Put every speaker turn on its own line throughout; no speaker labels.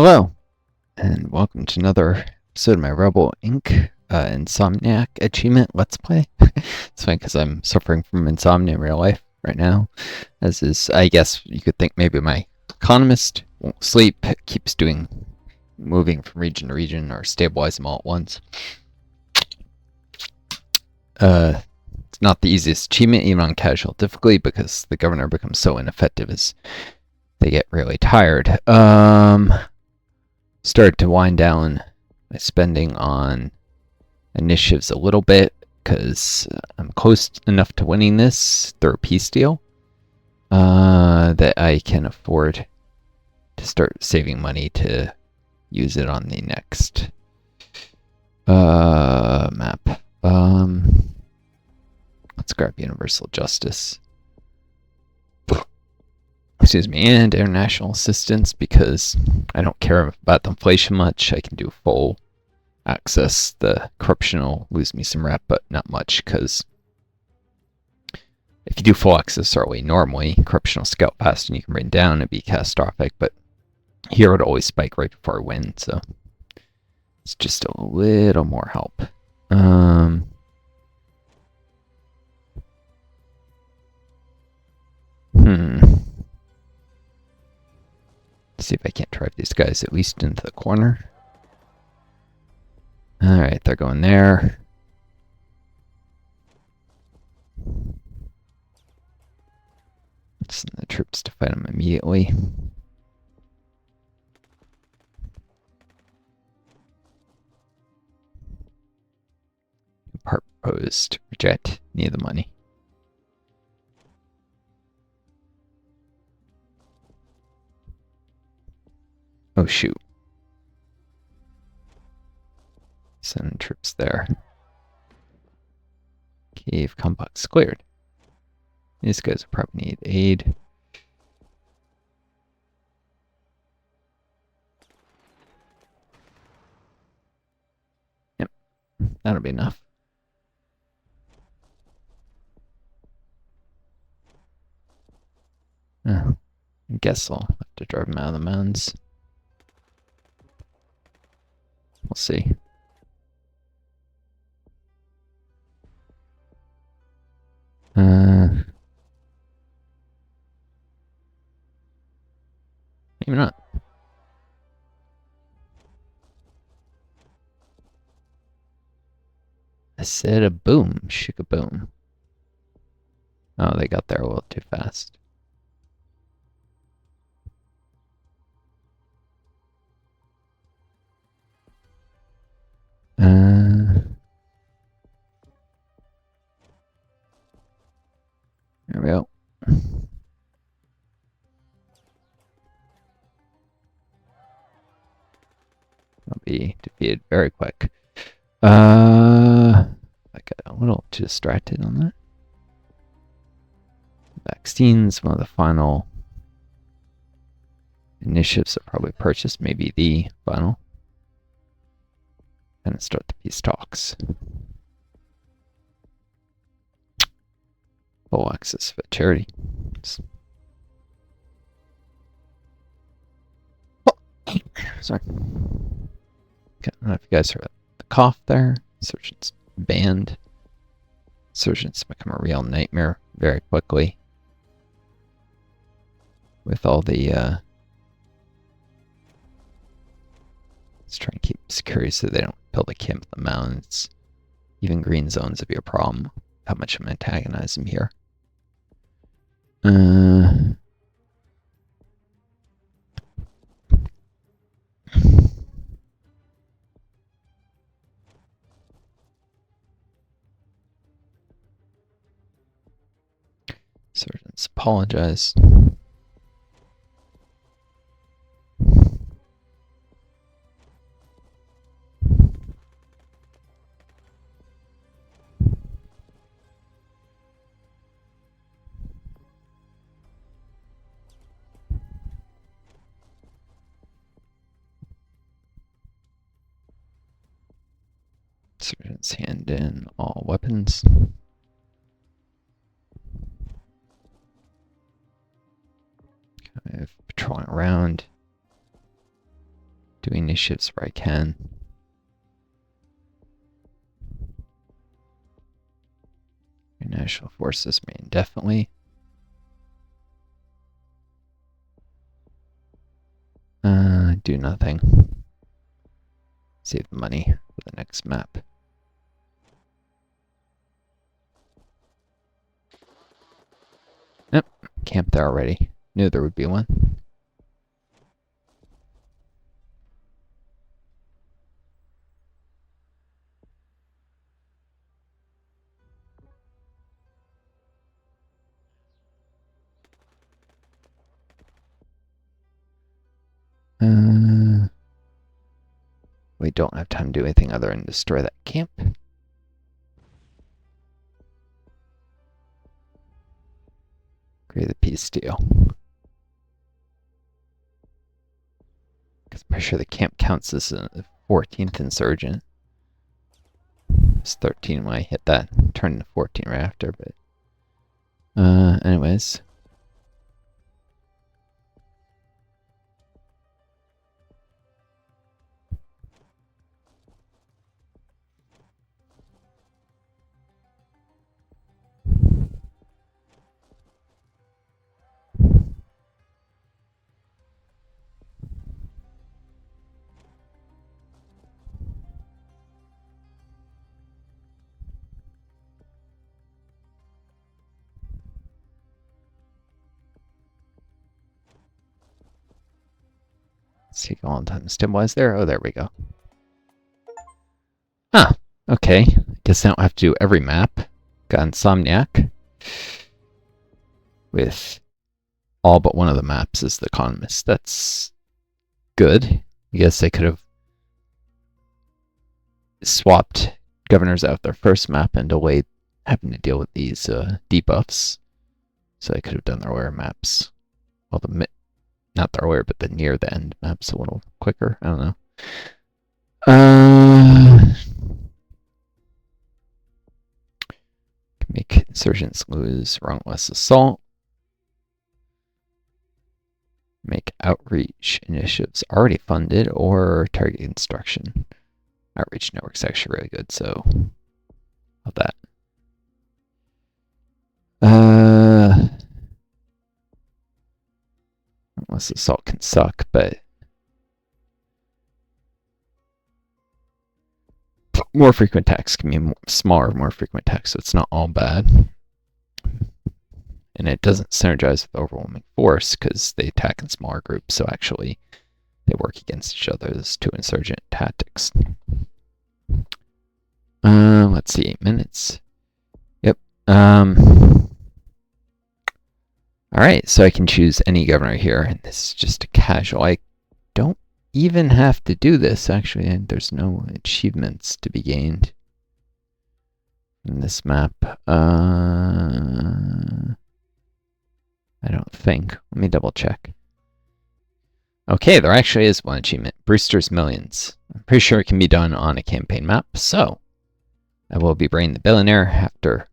Hello, and welcome to another episode of my Rebel Inc. Insomniac Achievement Let's Play. It's funny because I'm suffering from insomnia in real life right now. As is, I guess you could think maybe my economist won't sleep, keeps moving from region to region or stabilizing them all at once. It's not the easiest achievement, even on casual difficulty, because the governor becomes so ineffective as they get really tired. Started to wind down my spending on initiatives a little bit because I'm close enough to winning this through a peace deal that I can afford to start saving money to use it on the next map. Let's grab universal justice. Excuse me, and international assistance, because I don't care about the inflation much. I can do full access. The corruption will lose me some rep, but not much, because if you do full access early, normally corruption will scout past and you can bring down. It'd be catastrophic, but here it would always spike right before I win, so it's just a little more help. See if I can't drive these guys at least into the corner. Alright, they're going there. Let's send the troops to fight them immediately. Part proposed. Reject. Need the money. Oh shoot. Sending troops there. Cave complex cleared. These guys will probably need aid. Yep, that'll be enough. I guess I'll have to drive them out of the mountains. We'll see. Maybe not. I said a boom, shikaboom. Oh, they got there a little too fast. There we go. I'll be defeated very quick. I got a little too distracted on that. Vaccines, one of the final initiatives I'll probably purchase, maybe the final. And start the peace talks. Full access for charity. Sorry. Okay, I don't know if you guys heard the cough there. Surgeons banned. Surgeons become a real nightmare very quickly. With all the let's try and keep security so they don't build a camp in the mountains. Even green zones would be a problem. How much I'm antagonizing them here. Surgeons apologize. Surgeons hand in all weapons. Kind of patrolling around. doing initiatives where I can. International forces may indefinitely. Do nothing. Save the money for the next map. Yep, camp there already. Knew there would be one. We don't have time to do anything other than destroy that camp. Create the peace deal. Because I'm pretty sure the camp counts as a 14th insurgent. It's 13 when I hit that. Turned into 14 right after, but... anyways. Let's take a long time to stabilize there. Oh, there we go. Huh. Okay. Guess I don't have to do every map. Got Insomniac. With all but one of the maps as the economist. That's good. I guess they could have swapped governors out their first map and delayed having to deal with these debuffs. So they could have done their earlier maps. Well, not the earlier, but the near the end maps a little quicker. I don't know. Make insurgents lose wrongless assault. Make outreach initiatives already funded or target instruction. Outreach network's actually really good, so love that. Unless assault can suck, but more frequent attacks can be smaller, more frequent attacks, so it's not all bad. And it doesn't synergize with overwhelming force because they attack in smaller groups, so actually they work against each other. There's two insurgent tactics. Let's see, 8 minutes. Yep. Alright, so I can choose any governor here, and this is just a casual. I don't even have to do this, actually, and there's no achievements to be gained in this map. I don't think. Let me double check. Okay, there actually is one achievement. Brewster's Millions. I'm pretty sure it can be done on a campaign map, so I will be bringing the billionaire after,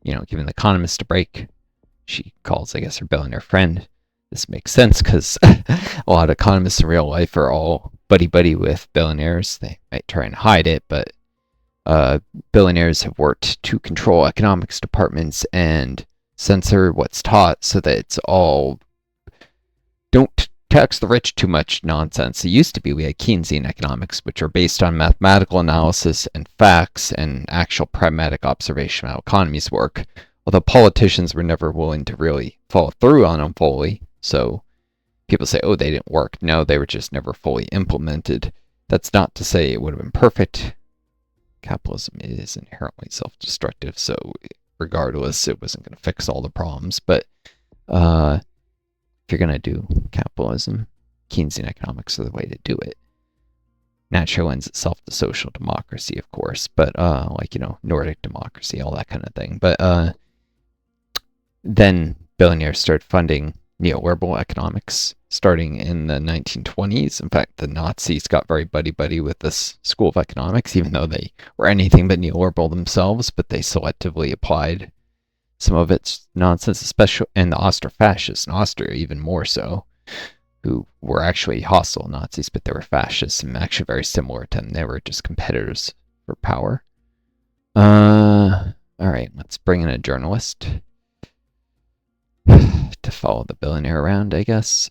giving the economist a break. She calls, I guess, her billionaire friend. This makes sense because a lot of economists in real life are all buddy-buddy with billionaires. They might try and hide it, but billionaires have worked to control economics departments and censor what's taught so that it's all don't tax the rich too much nonsense. It used to be we had Keynesian economics, which are based on mathematical analysis and facts and actual pragmatic observation of how economies work. Although politicians were never willing to really follow through on them fully. So people say, oh, they didn't work. No, they were just never fully implemented. That's not to say it would have been perfect. Capitalism is inherently self-destructive, so regardless, it wasn't going to fix all the problems. But if you're going to do capitalism, Keynesian economics are the way to do it. Naturally lends itself to social democracy, of course, but Nordic democracy, all that kind of thing. But then billionaires started funding neoliberal economics starting in the 1920s. In fact, the Nazis got very buddy-buddy with this school of economics, even though they were anything but neoliberal themselves, but they selectively applied some of its nonsense, especially in the Austro-fascists, in Austria even more so. who were actually hostile Nazis, but they were fascists and actually very similar to them. They were just competitors for power. Alright, let's bring in a journalist to follow the billionaire around, I guess.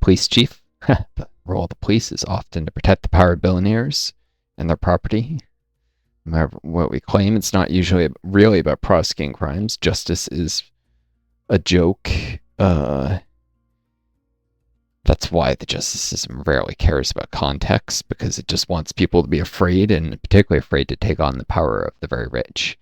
Police chief. The role of the police is often to protect the power of billionaires and their property. No matter what we claim, it's not usually really about prosecuting crimes. Justice is a joke. That's why the justice system rarely cares about context, because it just wants people to be afraid, and particularly afraid to take on the power of the very rich.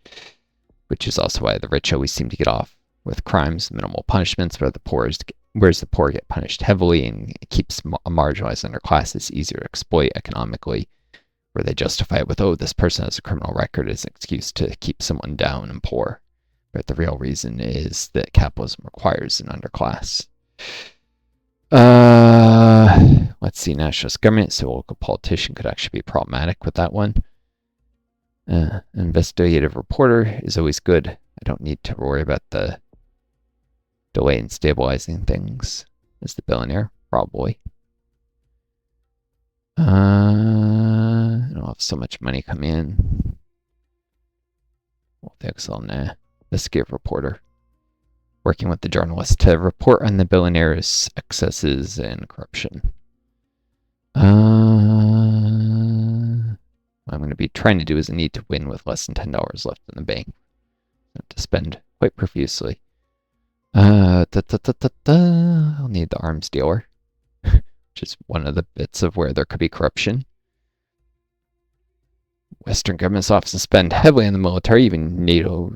Which is also why the rich always seem to get off with crimes, minimal punishments, whereas the poor get punished heavily, and it keeps marginalized underclasses easier to exploit economically, where they justify it with, oh, this person has a criminal record as an excuse to keep someone down and poor. But the real reason is that capitalism requires an underclass. Let's see, nationalist government, so a local politician could actually be problematic with that one. Investigative reporter is always good. I don't need to worry about the delay in stabilizing things as the billionaire, probably. I don't have so much money come in. Well, the Excel, nah. Investigative reporter. Working with the journalist to report on the billionaire's excesses and corruption. What I'm going to be trying to do is I need to win with less than $10 left in the bank. I have to spend quite profusely. I'll need the arms dealer, which is one of the bits of where there could be corruption. Western governments often spend heavily on the military. Even NATO,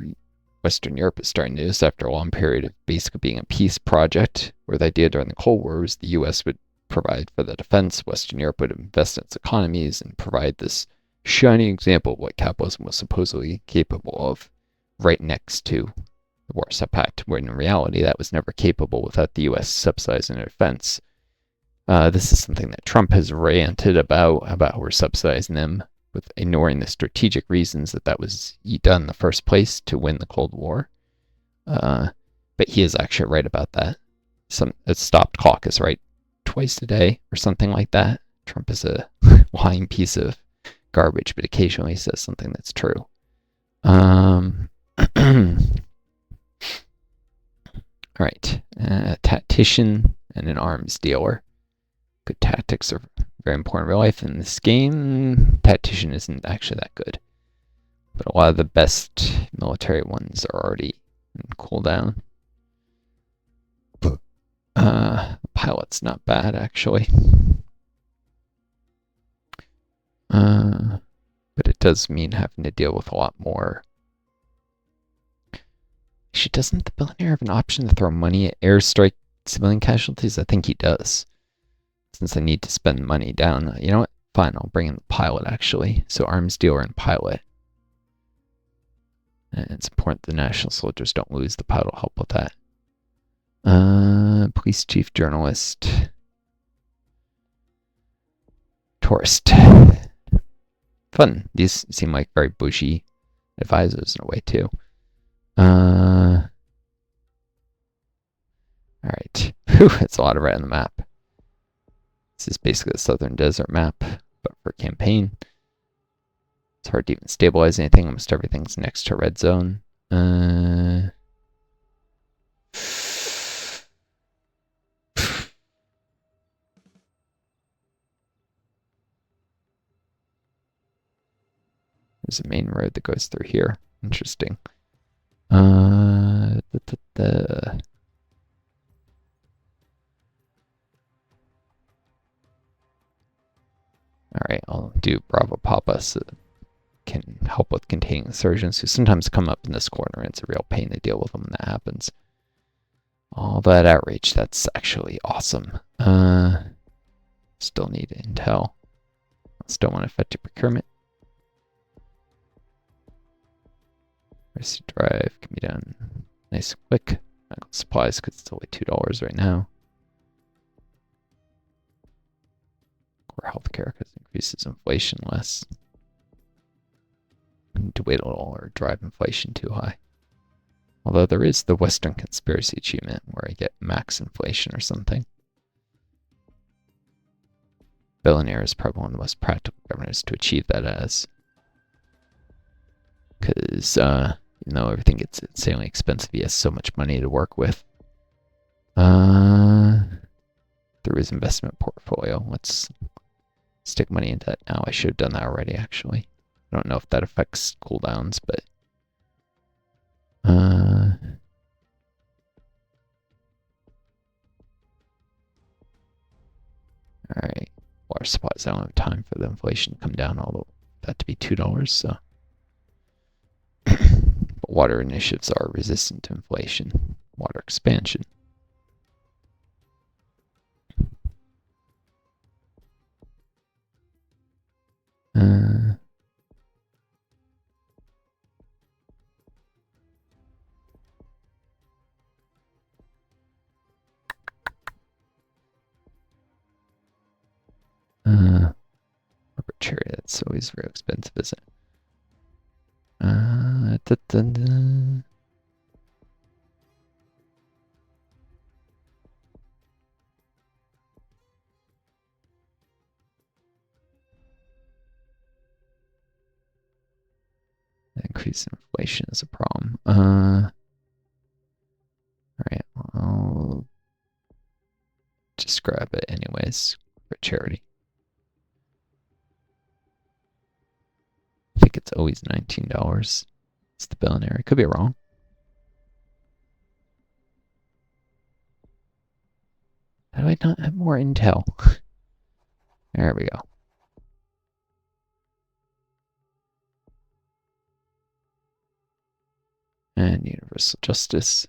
Western Europe is starting to do this after a long period of basically being a peace project, where the idea during the Cold War was the US would provide for the defense, Western Europe would invest in its economies and provide this shining example of what capitalism was supposedly capable of, right next to the Warsaw Pact, when in reality that was never capable without the US subsidizing their defense. This is something that Trump has ranted about how we're subsidizing them, with ignoring the strategic reasons that was done in the first place to win the Cold War. But he is actually right about that. A stopped clock is right twice a day or something like that. Trump is a lying piece of garbage, but occasionally says something that's true. Alright, a tactician and an arms dealer. Good tactics are very important in real life. In this game, tactician isn't actually that good. But a lot of the best military ones are already in cooldown. Pilot's not bad, actually. But it does mean having to deal with a lot more. Actually, doesn't the billionaire have an option to throw money at airstrike civilian casualties? I think he does. Since I need to spend money down. You know what? Fine, I'll bring in the pilot, actually. So arms dealer and pilot. And it's important the national soldiers don't lose. The pilot will help with that. Police chief, journalist. Tourist. Fun. These seem like very bushy advisors in a way, too. Alright. It's a lot of red on the map. This is basically the southern desert map, but for campaign. It's hard to even stabilize anything. Almost everything's next to red zone. There's a main road that goes through here. Interesting. Alright, I'll do Bravo Papa so it can help with containing insurgents who sometimes come up in this corner, and it's a real pain to deal with them when that happens. All that outreach, that's actually awesome. Still need intel. Still want effective procurement. Rest drive can be done nice and quick. Medical supplies because it's only $2 right now. Or healthcare because it increases inflation less. I need to wait a little or drive inflation too high. Although there is the Western Conspiracy achievement where I get max inflation or something. Billionaire is probably one of the most practical governors to achieve that as. Because, everything gets insanely expensive. He has so much money to work with. Through his investment portfolio. Let's stick money into that now. I should have done that already, actually. I don't know if that affects cooldowns, but... Alright. Water supplies. I don't have time for the inflation to come down, although that to be $2, so... But water initiatives are resistant to inflation. Water expansion. Rubber cherry, that's always very expensive, isn't it? Increase in inflation is a problem. Alright, I'll just grab it anyways for charity. I think it's always $19. It's the billionaire. I could be wrong. How do I not have more intel? There we go. And universal justice.